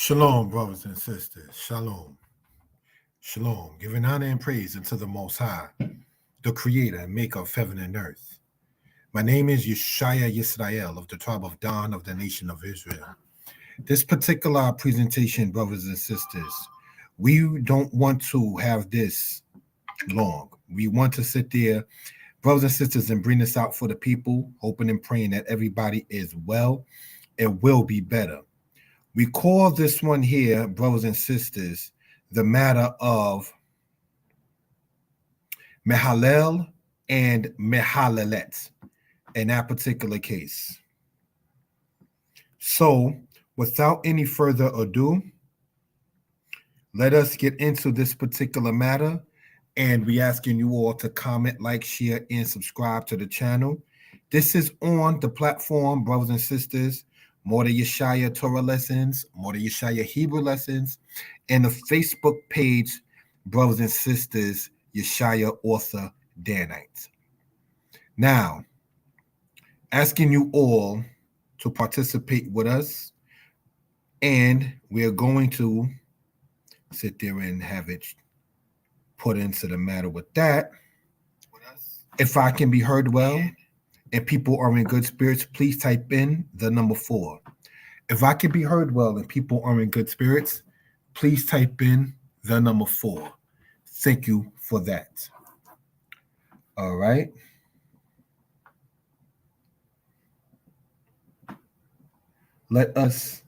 Shalom, brothers and sisters. Shalom. Shalom. Giving honor and praise unto the Most High, the Creator and Maker of heaven and earth. My name is Yeshaya Yisrael of the tribe of Dan of the nation of Israel. This particular presentation, brothers and sisters, we don't want to have this long. We want to sit there, brothers and sisters, and bring this out for the people, hoping and praying that everybody is well and will be better. We call this one here, brothers and sisters, the matter of Mehalel and Mehalelet in that particular case. So, without any further ado, let us get into this particular matter. And we asking you all to comment, like, share, and subscribe to the channel. This is on the platform, brothers and sisters, More to Yeshaya Torah lessons, More to Yeshaya Hebrew lessons, and the Facebook page, brothers and sisters, Yeshaya Author Danites. Now, asking you all to participate with us, and we're going to sit there and have it put into the matter with that. If I can be heard well, and people are in good spirits, please type in the number 4. If I can be heard well and people are in good spirits, please type in the number 4. Thank you for that. All right. Let us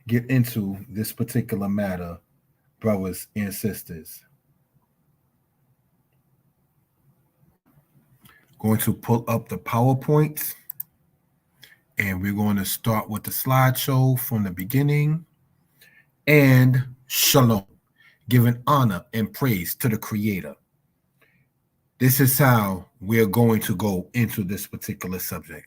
get into this particular matter, brothers and sisters. Going to pull up the PowerPoint, and we're going to start with the slideshow from the beginning. And Shalom, giving honor and praise to the Creator. This is how we're going to go into this particular subject.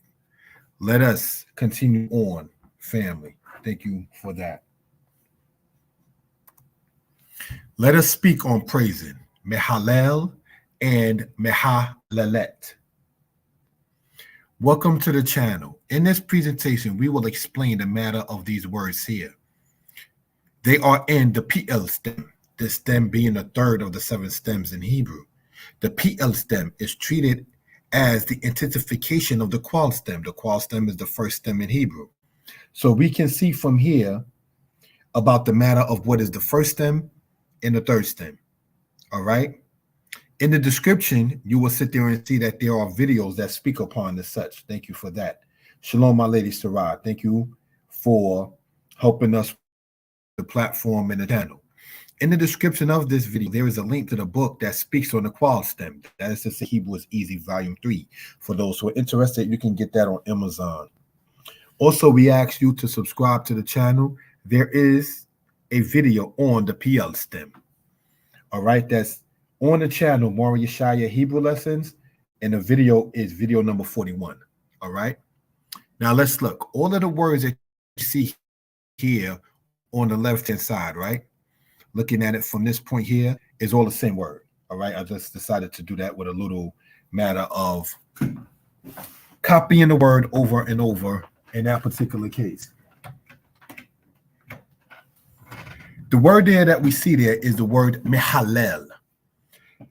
Let us continue on, family. Thank you for that. Let us speak on praising Mehalel and Mehalelet. Welcome to the channel. In this presentation, we will explain the matter of these words here. They are in the PL stem, the stem being a third of the 7 stems in Hebrew. The PL stem is treated as the intensification of the qual stem. The qual stem is the first stem in Hebrew. So we can see from here about the matter of what is the first stem and the third stem. All right. In the description, you will sit there and see that there are videos that speak upon this such. Thank you for that. Shalom, my lady Sarah. Thank you for helping us with the platform and the channel. In the description of this video, there is a link to the book that speaks on the qual stem. That is just Hebrew is Easy, Volume 3. For those who are interested, you can get that on Amazon. Also, we ask you to subscribe to the channel. There is a video on the PL stem. All right, that's on the channel, More Yeshaya Hebrew Lessons, and the video is video number 41. All right. Now let's look. All of the words that you see here on the left-hand side, right? Looking at it from this point here is all the same word. All right. I just decided to do that with a little matter of copying the word over and over in that particular case. The word there that we see there is the word Mehalel.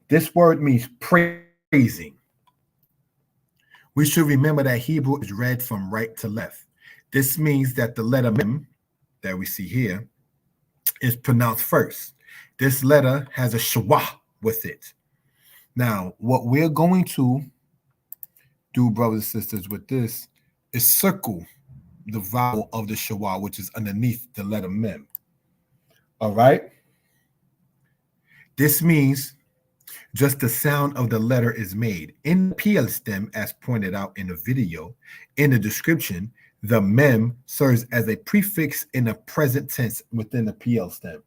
This word means praising. We should remember that Hebrew is read from right to left. This means that the letter Mem that we see here is pronounced first. This letter has a shawah with it. Now, what we're going to do, brothers and sisters, with this is circle the vowel of the shawah, which is underneath the letter Mem. All right? This means just the sound of the letter is made. In the PL stem, as pointed out in the video, in the description, the mem serves as a prefix in the present tense within the PL stem.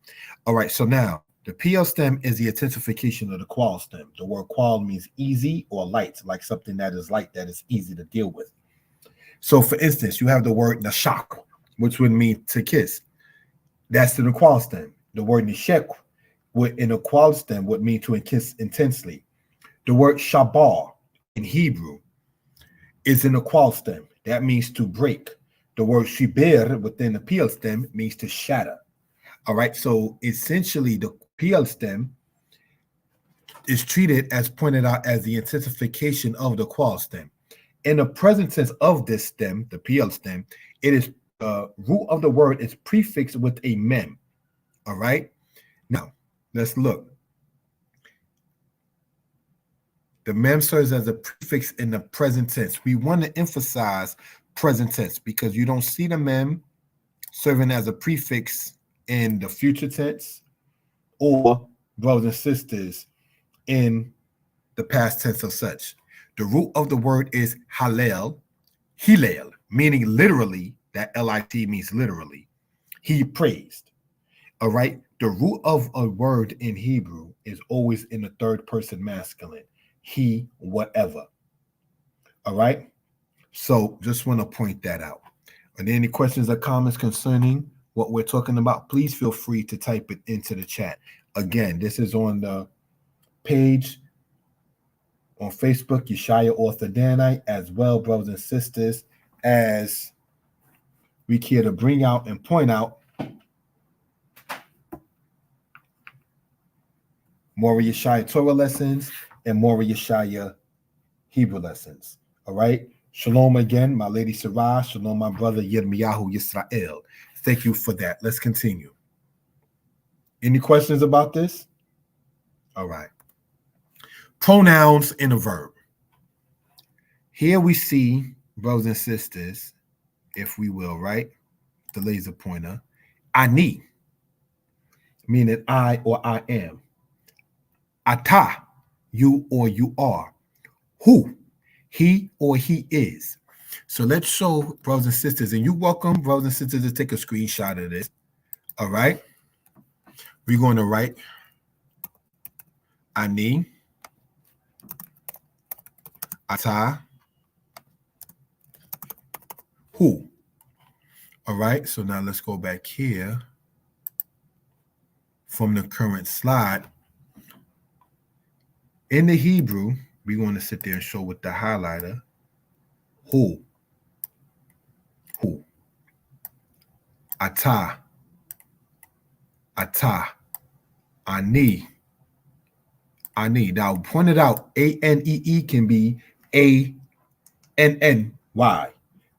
All right, so now the PL stem is the intensification of the qual stem. The word qual means easy or light, like something that is light, that is easy to deal with. So for instance, you have the word nashak, which would mean to kiss. That's in the qual stem. The word nishek in a qual stem would mean to kiss intensely. The word shabar in Hebrew is in a qual stem. That means to break. The word shibir within the PL stem means to shatter. All right. So essentially, the PL stem is treated as pointed out as the intensification of the qual stem. In the present tense of this stem, the PL stem, it is root of the word is prefixed with a mem. All right. Now let's look. The mem serves as a prefix in the present tense. We want to emphasize present tense because you don't see the mem serving as a prefix in the future tense or, brothers and sisters, in the past tense of such. The root of the word is hillel, meaning literally, that L-I-T means literally. He praised. All right. The root of a word in Hebrew is always in the third person masculine. He, whatever. All right. So just want to point that out. Are there any questions or comments concerning what we're talking about? Please feel free to type it into the chat. Again, this is on the page on Facebook, Yeshaya Author Danite, as well, brothers and sisters, as we care to bring out and point out more Yeshaya Torah lessons and more Yeshaya Hebrew lessons. All right. Shalom again, my lady Sarah. Shalom, my brother Yirmiyahu Yisrael. Thank you for that. Let's continue. Any questions about this? All right. Pronouns in a verb. Here we see, brothers and sisters, if we will, right? The laser pointer. Ani, meaning I or I am. Ata, you or you are. Who, he or he is. So let's show, brothers and sisters, and you're welcome, brothers and sisters, to take a screenshot of this. All right. We're going to write Ani, Ata, who. All right. So now let's go back here from the current slide. In the Hebrew, we're going to sit there and show with the highlighter who. Ata, ani. Now, pointed out, A-N-E-E can be A-N-N-Y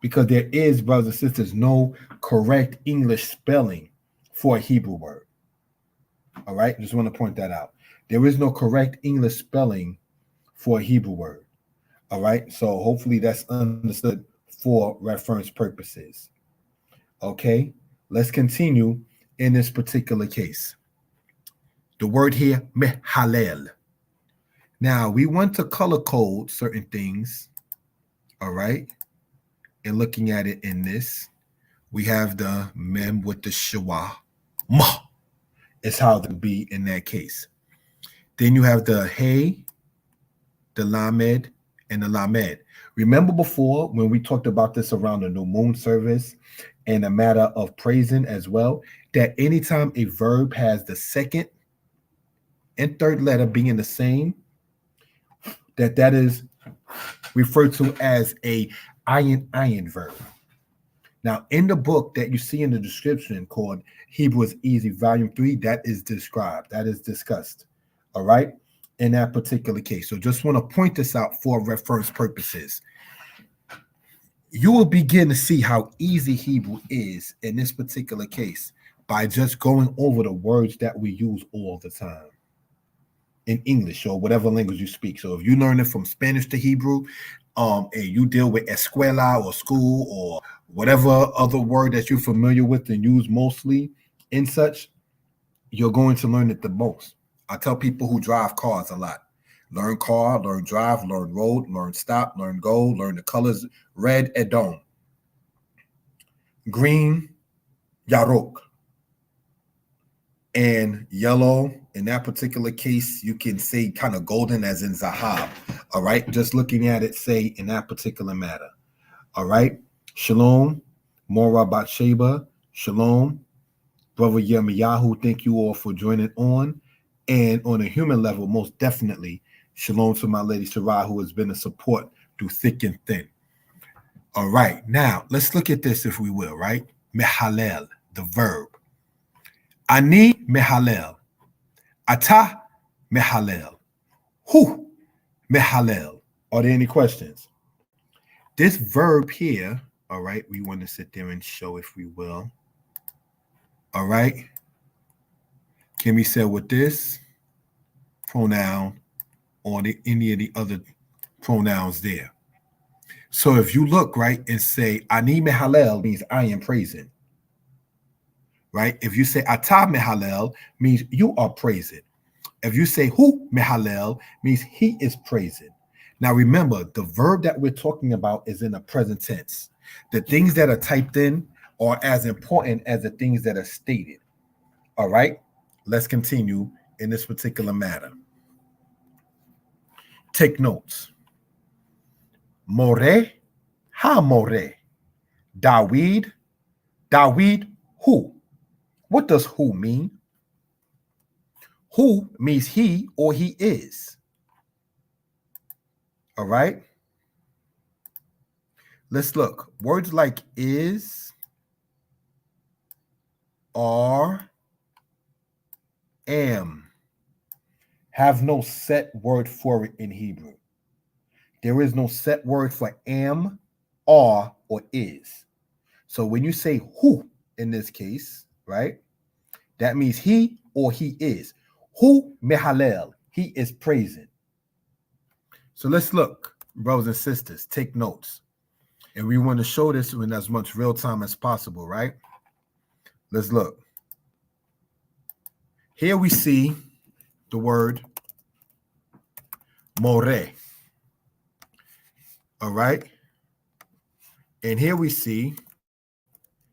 because there is, brothers and sisters, no correct English spelling for a Hebrew word. All right, just want to point that out. There is no correct English spelling for a Hebrew word. All right, so hopefully that's understood for reference purposes. Okay, let's continue in this particular case. The word here, mehalel. Now, we want to color code certain things, all right? And looking at it in this, we have the mem with the shawa. Ma is how it would be in that case. Then you have the hey, the lamed, and the lamed. Remember before when we talked about this around the new moon service and a matter of praising as well, that anytime a verb has the second and third letter being the same, that is referred to as a ayin verb. Now, in the book that you see in the description called Hebrew is Easy, Volume 3, that is described, that is discussed, all right, in that particular case. So just want to point this out for reference purposes. You will begin to see how easy Hebrew is in this particular case by just going over the words that we use all the time in English or whatever language you speak. So if you learn it from Spanish to Hebrew, and you deal with escuela or school or whatever other word that you're familiar with and use mostly in such, you're going to learn it the most. I tell people who drive cars a lot. Learn car, learn drive, learn road, learn stop, learn go, learn the colors red, edom. Green, yarok. And yellow, in that particular case, you can say kind of golden as in zahab. All right. Just looking at it, say in that particular matter. All right. Shalom. Mora Batsheba. Shalom. Brother Yirmiyahu, thank you all for joining on. And on a human level, most definitely, shalom to my lady Sarah, who has been a support through thick and thin. All right. Now, let's look at this, if we will, right? Mehalel, the verb. Ani mehalel. Ata mehalel. Hu mehalel. Are there any questions? This verb here, all right, we want to sit there and show if we will. All right. Can be said with this pronoun or any of the other pronouns there. So if you look, right, and say, Ani mehalel means I am praising. Right? If you say Ata mehalel means you are praising. If you say Hu mehalel means he is praising. Now remember, the verb that we're talking about is in the present tense. The things that are typed in are as important as the things that are stated. All right, let's continue in this particular matter. Take notes. More, ha more. Dawid, Dawid, who? What does who mean? Who means he or he is. All right. Let's look. Words like is, are, am have no set word for it in Hebrew. There is no set word for am, are, or is. So when you say who in this case, right, that means he or he is. Who mehalel, he is praising. So let's look, brothers and sisters, take notes. And we want to show this in as much real time as possible, right? Let's look. Here we see the word more. All right. And here we see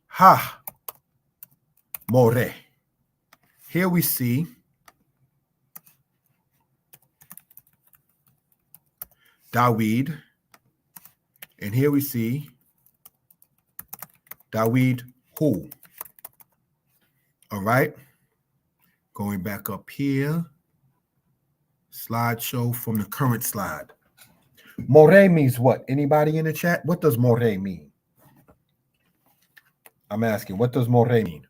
ha more. Here we see Dawid. And here we see Dawid who. All right. Going back up here. Slideshow from the current slide. More means what? Anybody in the chat? What does more mean? I'm asking, what does more mean?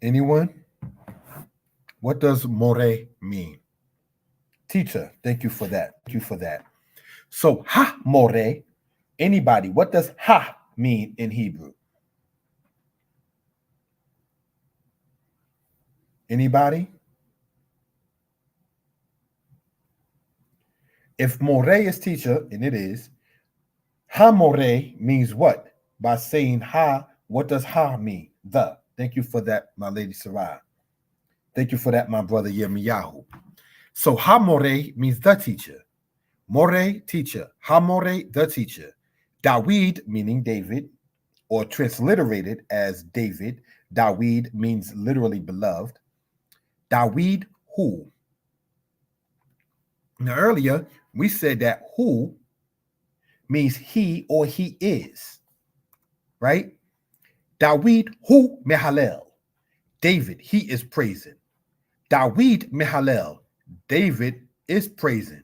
Anyone? What does more mean? Teacher, thank you for that. Thank you for that. So, ha more, anybody, what does ha mean in Hebrew? Anybody? If more is teacher, and it is, ha more means what? By saying ha, what does ha mean? The. Thank you for that, my lady Sarai. Thank you for that, my brother Yirmiyahu. So ha more means the teacher. More, teacher. Ha more, the teacher. Dawid, meaning David, or transliterated as David. Dawid means literally beloved. Dawid who. Now earlier, we said that who means he or he is, right? Dawid hu mehalel. David, he is praising. Dawid mehalel. David is praising.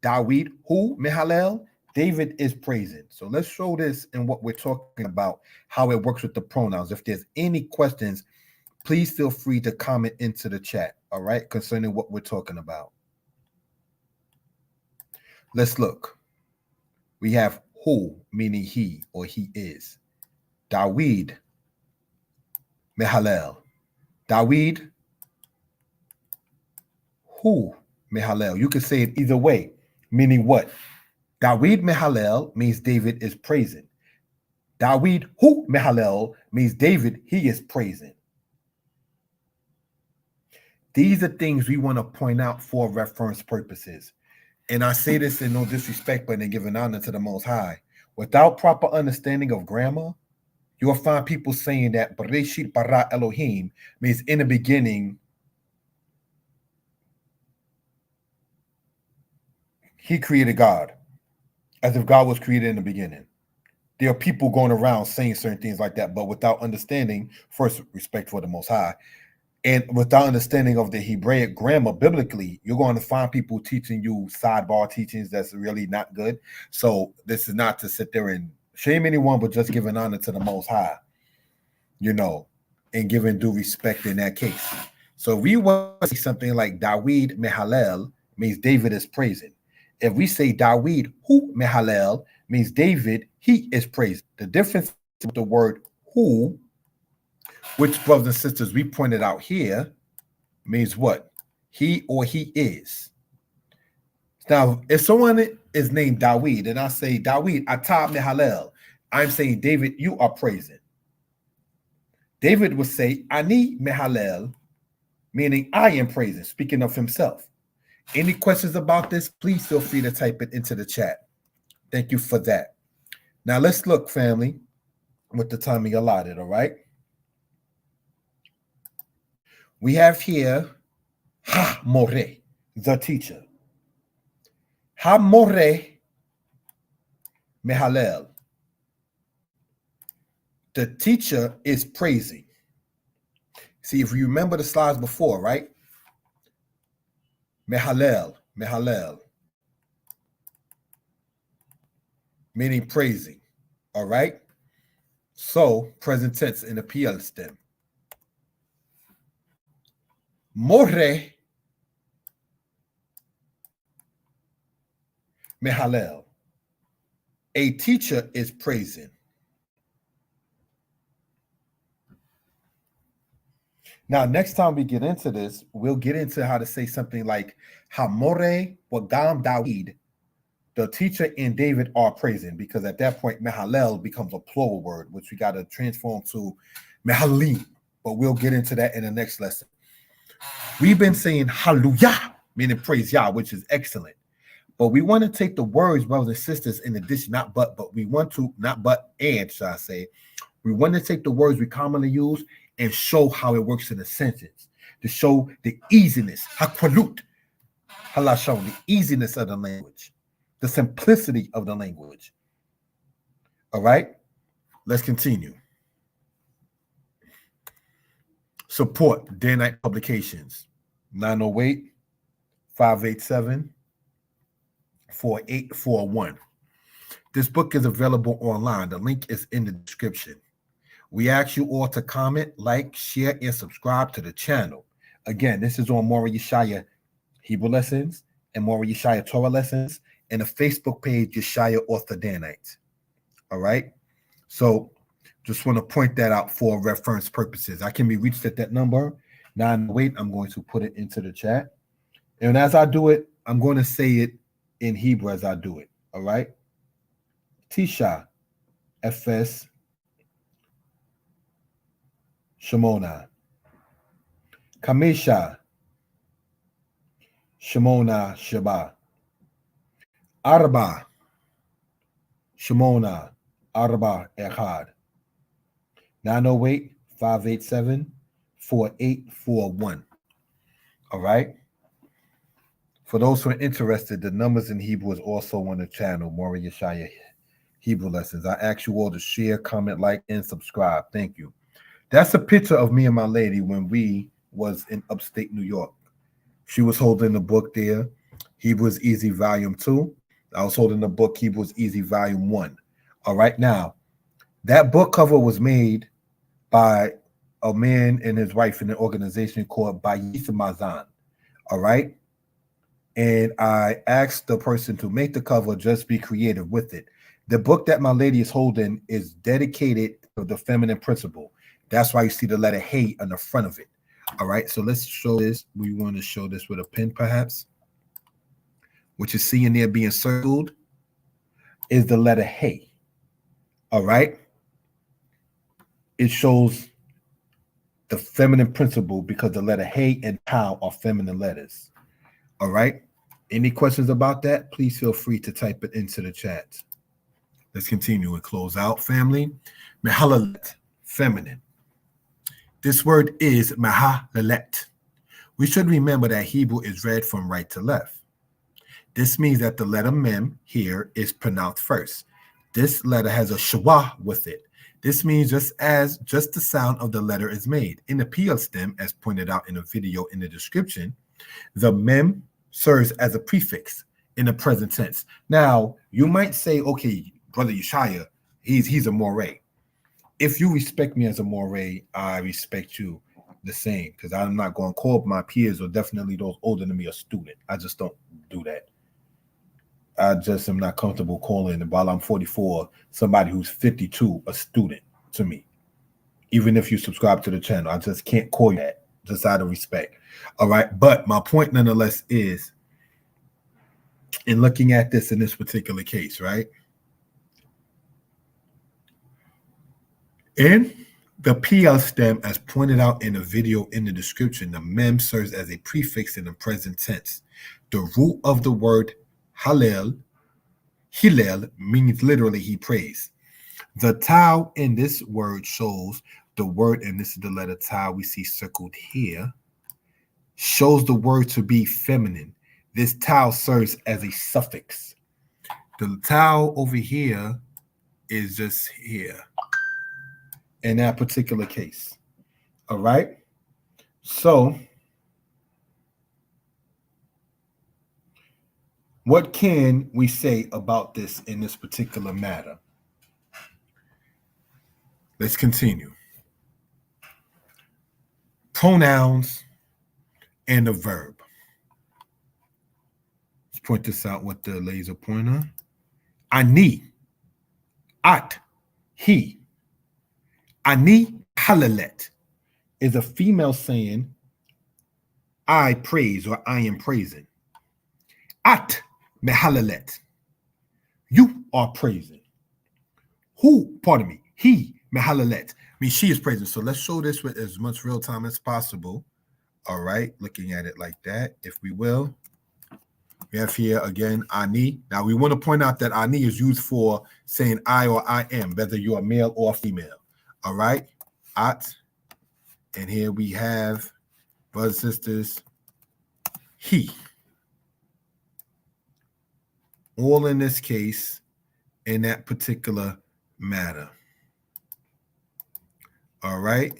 Dawid hu mehalel. David is praising. So let's show this in what we're talking about, how it works with the pronouns. If there's any questions, please feel free to comment into the chat, all right, concerning what we're talking about. Let's look. We have who, meaning he or he is. Dawid mehalel. Dawid hu mehalel. You can say it either way, meaning what? Dawid mehalel means David is praising. Dawid hu mehalel means David, he is praising. These are things we want to point out for reference purposes. And I say this in no disrespect, but in giving honor to the Most High. Without proper understanding of grammar, you'll find people saying that Bereshit bara Elohim means in the beginning, he created God, as if God was created in the beginning. There are people going around saying certain things like that, but without understanding, first, respect for the Most High, And without understanding of the Hebraic grammar biblically, you're going to find people teaching you sidebar teachings that's really not good. So this is not to sit there and shame anyone, but just giving honor to the Most High, and giving due respect in that case. So if we want to say something like Dawid Mehalel means David is praising. If we say Dawid Hu Mehalel means David, he is praised. The difference with the word who, which brothers and sisters we pointed out here, means what? He or he is. Now, if someone is named Dawid and I say Dawid Atah Mehalel, I'm saying David, you are praising. David would say Ani Mehalel, meaning I am praising, speaking of himself. Any questions about this, please feel free to type it into the chat. Thank you for that. Now let's look, family, with the timing allotted, all right? We have here Ha-more, the teacher. Ha-more Mehalel. The teacher is praising. See, if you remember the slides before, right? Mehalel, meaning praising, all right? So, present tense in the PL stem. More Mehalel. A teacher is praising. Now, next time we get into this, we'll get into how to say something like Hamore Wagam Dawid. The teacher and David are praising, because at that point, Mehalel becomes a plural word, which we got to transform to Mehalim. But we'll get into that in the next lesson. We've been saying Hallelujah, meaning praise Yah, which is excellent. But we want to take the words, brothers and sisters, in addition, not we want to, not but and, shall I say. We want to take the words we commonly use and show how it works in a sentence, to show the easiness, hakwalut, halashon, the easiness of the language, the simplicity of the language. All right, let's continue. Support Danitepublications, 908-587-4841. This book is available online. The link is in the description. We ask you all to comment, like, share, and subscribe to the channel. Again, this is on Mora Yeshaya Hebrew Lessons and Mora Yeshaya Torah Lessons, and the Facebook page Yeshaya Author Danite. All right? So just want to point that out for reference purposes. I can be reached at that number, 908. I'm going to put it into the chat. And as I do it, I'm going to say it in Hebrew as I do it. All right? Tisha, Fs, Shemona. Kamisha, Shemona, Sheba. Arba, Shemona, Arba, Echad. 908-587-4841. All right? For those who are interested, the numbers in Hebrew is also on the channel, Mora Yeshaya Hebrew Lessons. I ask you all to share, comment, like, and subscribe. Thank you. That's a picture of me and my lady when we was in upstate New York. She was holding the book there, Hebrew is Easy Volume 2. I was holding the book, Hebrew is Easy Volume 1. All right, now, that book cover was made by a man and his wife in an organization called Bayis Mazan. All right? And I asked the person to make the cover, just be creative with it. The book that my lady is holding is dedicated to the feminine principle. That's why you see the letter Hey on the front of it. All right, so let's show this. We want to show this with a pen, perhaps. What you see in there being circled is the letter Hey. All right. It shows the feminine principle because the letter Hey and How are feminine letters. All right. Any questions about that? Please feel free to type it into the chat. Let's continue and close out, family. Mehalalet, feminine. This word is mahalalet. We should remember that Hebrew is read from right to left. This means that the letter mem here is pronounced first. This letter has a shwa with it. This means just the sound of the letter is made. In the PL stem, as pointed out in the video in the description, the mem serves as a prefix in the present tense. Now, you might say, okay, Brother Yeshaya, he's a Moray. If you respect me as a Moray, I respect you the same, because I'm not going to call my peers or definitely those older than me a student. I just don't do that. I just am not comfortable calling, while I'm 44, somebody who's 52 a student to me. Even if you subscribe to the channel, I just can't call you that, just out of respect. All right. But my point nonetheless is, in looking at this in this particular case, right? In the PL stem, as pointed out in the video in the description, the mem serves as a prefix in the present tense. The root of the word Hillel means literally he prays. The tau in this word shows the word, and this is the letter tau we see circled here, shows the word to be feminine. This tau serves as a suffix. The tau over here is just here in that particular case. All right. So what can we say about this in this particular matter? Let's continue. Pronouns and the verb. Let's point this out with the laser pointer. Ani, at, he. Ani halalet is a female saying, I praise, or I am praising. At mehalalet, you are praising. Who, pardon me, he mehalalet, means she is praising. So let's show this with as much real time as possible. All right, looking at it like that, if we will. We have here again, ani. Now we want to point out that ani is used for saying I or I am, whether you are male or female. All right, at. And here we have, brothers and sisters, he. All in this case, in that particular matter. All right.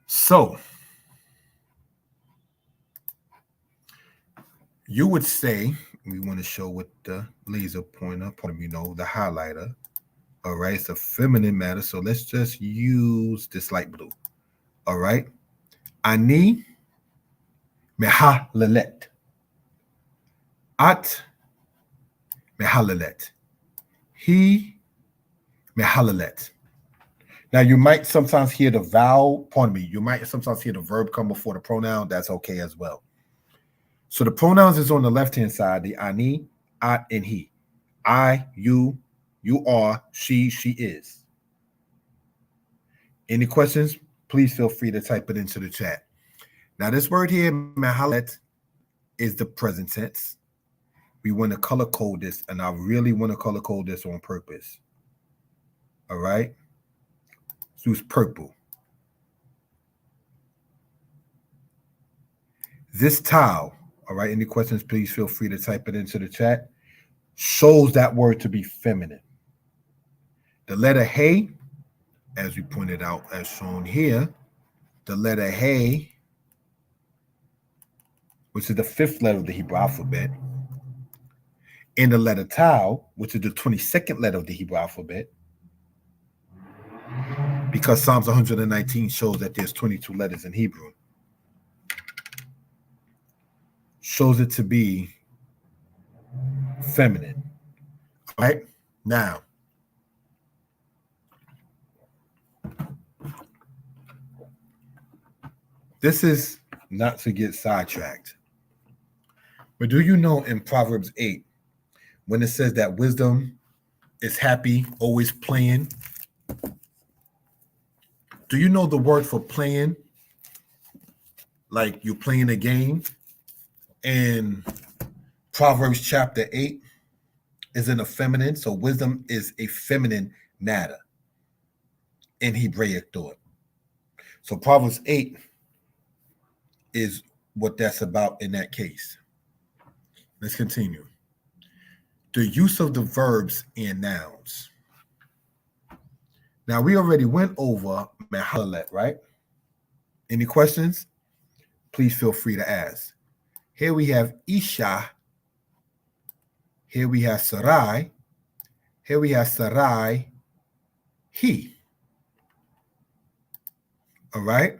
So you would say, we want to show with the laser pointer, the highlighter. All right, it's a feminine matter. So let's just use this light blue. All right. Ani mehalalet. At mehalalet. He mehalalet. Now, you might sometimes hear the vowel, you might sometimes hear the verb come before the pronoun. That's okay as well. So the pronouns is on the left-hand side, the ani, at, and he. I, you are, she is. Any questions? Please feel free to type it into the chat. Now, this word here, mahalet, is the present tense. We want to color code this, and I really want to color code this on purpose. All right? So it's purple. This tau, all right, any questions, please feel free to type it into the chat, shows that word to be feminine. The letter hey, as we pointed out, as shown here, the letter hey, which is the 5th letter of the Hebrew alphabet, and the letter tau, which is the 22nd letter of the Hebrew alphabet, because Psalms 119 shows that there's 22 letters in Hebrew, shows it to be feminine. All right? Now, this is not to get sidetracked, but do you know in Proverbs 8, when it says that wisdom is happy, always playing, do you know the word for playing, like you're playing a game, in Proverbs chapter 8 is in a feminine, so wisdom is a feminine matter in Hebraic thought. So Proverbs 8 is what that's about in that case. Let's continue. the use of the verbs and nouns. Now, we already went over Mahalalet, right? Any questions? Please feel free to ask. Here we have Isha. Here we have Sarai. Here we have Sarai, he. All right?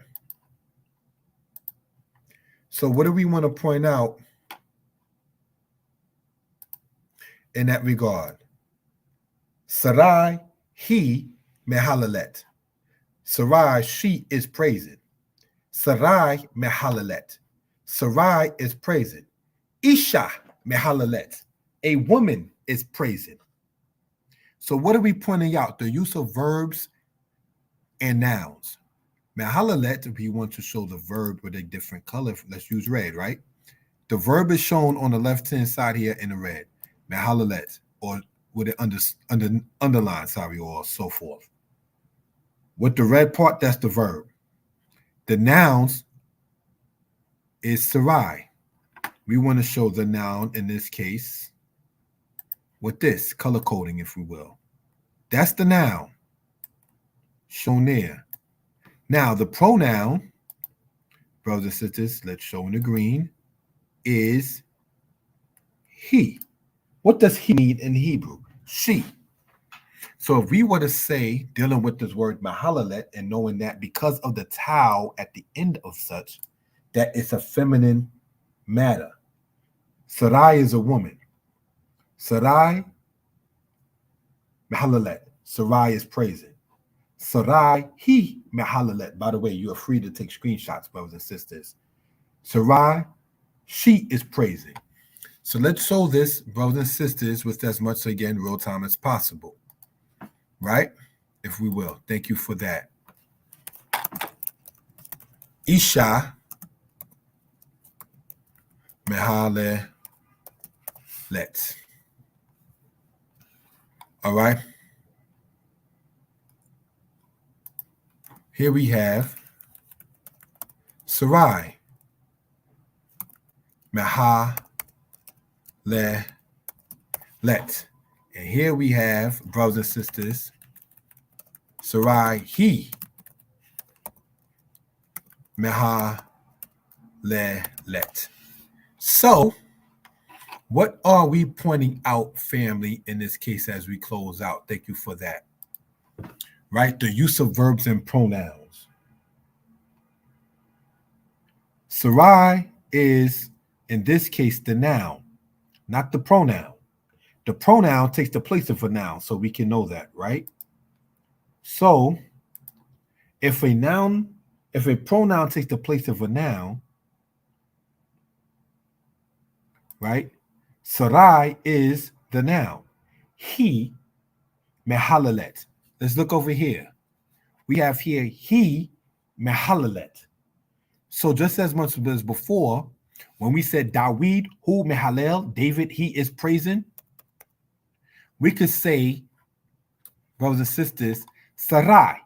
So what do we want to point out in that regard? Sarai, he, Mahalalet. Sarai, she is praising. Sarai, Mahalalet. Sarai is praising. Isha, Mahalalet. A woman is praising. So what are we pointing out? The use of verbs and nouns. Mahalalet, if we want to show the verb with a different color, let's use red, right? The verb is shown on the left-hand side here in the red. Mahalalet, or with it underline, or so forth. With the red part, that's the verb. The nouns is Sarai. We want to show the noun in this case with this color coding, if we will. That's the noun shown there. Now, the pronoun, brothers and sisters, let's show in the green, is he. What does he mean in Hebrew? She. So if we were to say, dealing with this word Mahalalet, and knowing that because of the tau at the end of such, that it's a feminine matter. Sarai is a woman. Sarai, Mahalalet. Sarai is praising. Sarai, he, Mahalalet. By the way, you are free to take screenshots, brothers and sisters. Sarai, she is praising. So let's show this, brothers and sisters, with as much, again, real time as possible. Right? If we will. Thank you for that. Isha, Mahalalet. All right. Here we have Sarai, Mahalalet. And here we have, brothers and sisters, Sarai, he, Mahalalet. So, what are we pointing out, family, in this case as we close out? Thank you for that. Right? The use of verbs and pronouns. Sarai is, in this case, the noun, not the pronoun. The pronoun takes the place of a noun, so we can know that, right? So, if a pronoun takes the place of a noun, right? Sarai is the noun. He, Mahalalet. Let's look over here. We have here he, Mahalalet. So just as much as before, when we said Dawid, who Mahalel, David, he is praising, we could say, brothers and sisters, Sarai,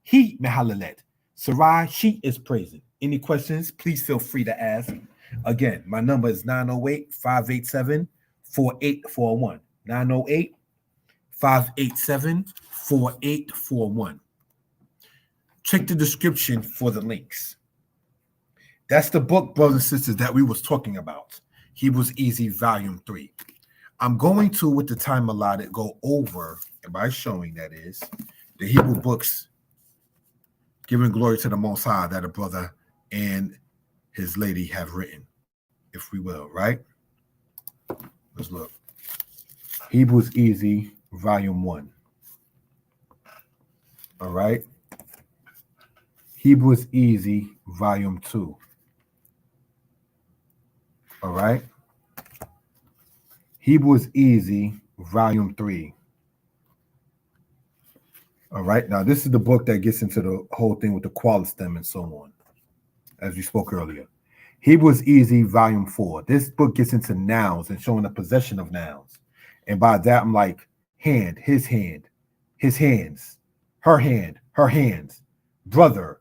he Mahalalet. Sarai, she is praising. Any questions? Please feel free to ask. Again, my number is 908-587-4841. 908-587-4841. Check the description for the links. That's the book, brothers and sisters, that we was talking about. Hebrews Easy, Volume 3. I'm going to, with the time allotted, go over, and by showing that is, the Hebrew books, giving glory to the Most High, that a brother and his lady have written, if we will, right? Let's look. Hebrews Easy, Volume 1. All right. Hebrews Easy, Volume 2. All right. Hebrews Easy, Volume 3. All right. Now, this is the book that gets into the whole thing with the qualistem and so on, as we spoke earlier. Hebrews Easy, Volume 4. This book gets into nouns and showing the possession of nouns. And by that, I'm like, hand, his hands, her hands, brother,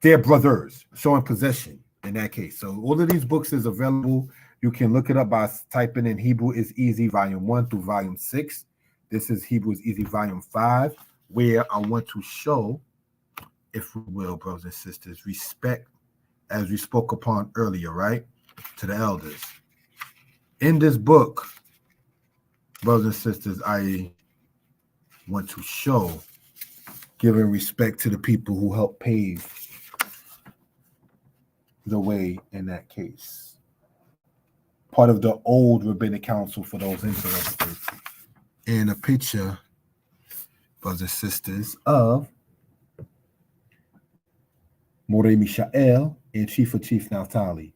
their brothers, showing possession in that case. So all of these books is available. You can look it up by typing in Hebrew is Easy Volume 1 through Volume 6. This is Hebrew is Easy Volume 5, where I want to show, if we will, brothers and sisters, respect, as we spoke upon earlier, right, to the elders. In this book, brothers and sisters, I want to show giving respect to the people who helped pave the way in that case. Part of the old Rabbinic Council for those interested. And a picture, brothers and sisters, of Moreh Mishael and Chief of Chief Naphtali.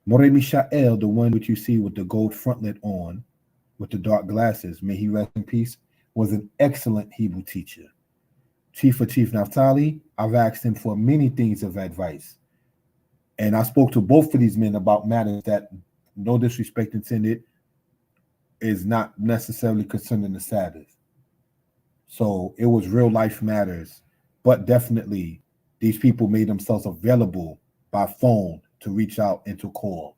Moreh Mishael, the one which you see with the gold frontlet on, with the dark glasses, may he rest in peace, was an excellent Hebrew teacher. Chief of Chief Naphtali, I've asked him for many things of advice. And I spoke to both of these men about matters that, no disrespect intended, is not necessarily concerning the Sabbath. So it was real life matters, but definitely these people made themselves available by phone to reach out and to call.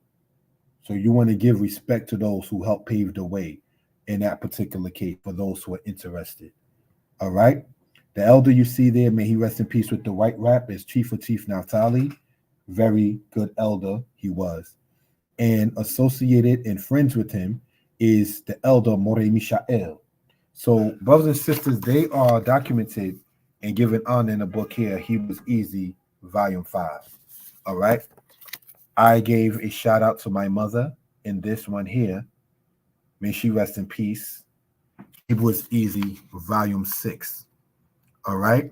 So you want to give respect to those who helped pave the way in that particular case for those who are interested. All right. The elder you see there, may he rest in peace with the white wrap, is Chief of Chief Naphtali. Very good elder he was. And associated and friends with him is the elder Moreh Mishael. So brothers and sisters, they are documented and given honor in the book here, Hebrews Easy, Volume 5. All right. I gave a shout out to my mother in this one here. May she rest in peace. Hebrews Easy, Volume 6. All right.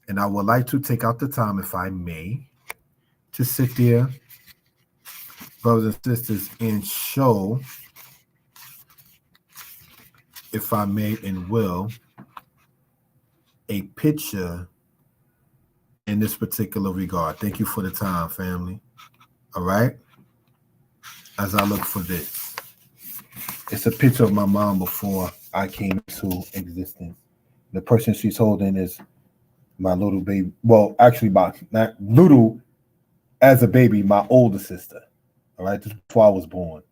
And I would like to take out the time, if I may, to sit there, brothers and sisters, and show, if I may and will, a picture in this particular regard. Thank you for the time, family. All right. As I look for this, it's a picture of my mom before I came into existence. The person she's holding is my little baby. Well, actually, not little as a baby, my older sister. All right. Just before I was born.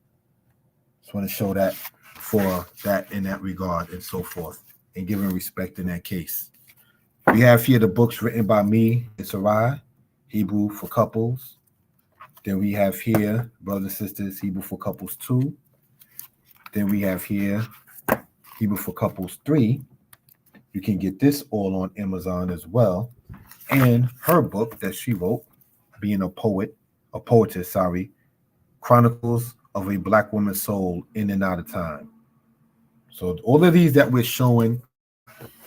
Just want to show that for that in that regard and so forth, and giving respect in that case. We have here the books written by me and Sarai, Hebrew for Couples. Then we have here, brothers and sisters, Hebrew for Couples 2. Then we have here Hebrew for Couples 3. You can get this all on Amazon as well. And her book that she wrote, being a poetess, Chronicles of a Black Woman's Soul in and Out of Time. So all of these that we're showing,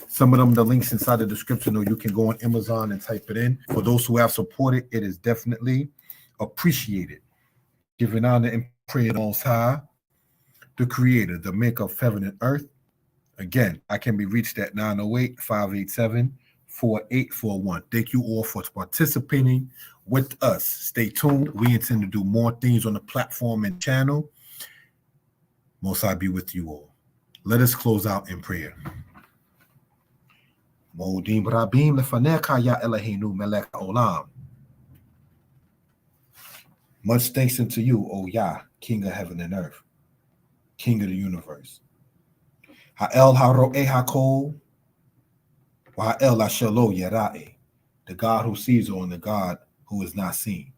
some of them, the links inside the description, or you can go on Amazon and type it in. For those who have supported, it is definitely appreciated. Giving honor and praise to Most High, the Creator, the Maker of heaven and earth. Again, I can be reached at 908-587-4841. Thank you all for participating with us. Stay tuned. We intend to do more things on the platform and channel. Most High be with you all. Let us close out in prayer. Modim Rabim lefaneka ya Eloheinu melech olam. Much thanks unto you, O Yah, King of heaven and earth, King of the universe. Ha'el ha'ro'eh ha'kol, wa'el ha'shelo yera'eh, the God who sees all and the God who is not seen.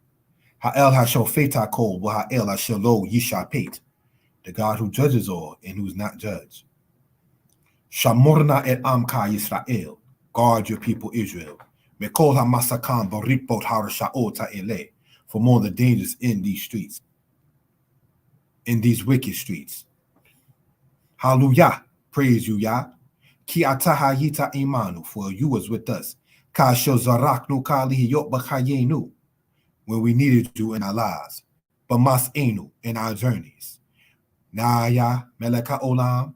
Ha'el ha'shofet ha'kol, wa'el ha'shelo yishapet, the God who judges all and who is not judged. Shamorna et amka Yisrael, guard your people Israel. Mekol ha'masakan barikbot harasha'ot ha'eleh, from all the dangers in these streets, in these wicked streets. Hallelujah, praise you, Yah. Ki ataha yita imanu, for you was with us. Ka shozaraknu kali yot b'chayenu, when we needed you in our lives. B'mas enu, in our journeys. Na Yah meleka olam,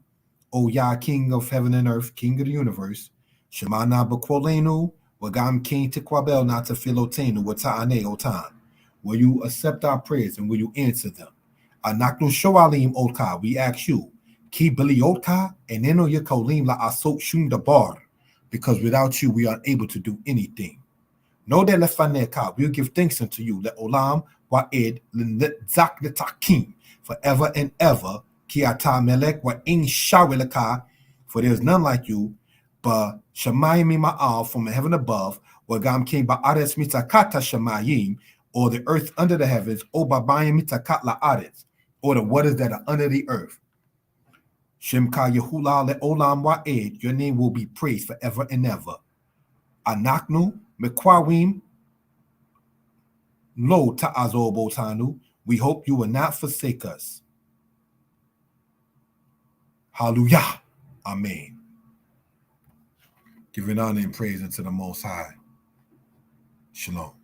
O Yah, King of heaven and earth, King of the universe. Shemana b'kwolenu, wagam king tekwabel na tefilotenu wata'ane otan. Will you accept our prayers and will you answer them? Anaknu shoalim otka, we ask you. Ki bili otka, eneno yakolim la asot shum dabar, because without you we are unable to do anything. Know that lefaneka, we'll give thanks unto you, le olam wa'ed zak letakim, forever and ever, ki ata melek wa in shawelaka, for there is none like you, but shamayim ma'al from the heaven above, wa gam king ba'aretz mitakata shamayim, or the earth under the heavens, o babayim mitakat la'aretz, or the waters that are under the earth. Shemka Yehula le olam wa'ed, your name will be praised forever and ever. Anaknu mekwawim lo ta'azobotanu. We hope you will not forsake us. Hallelujah. Amen. Giving honor and praise unto the Most High. Shalom.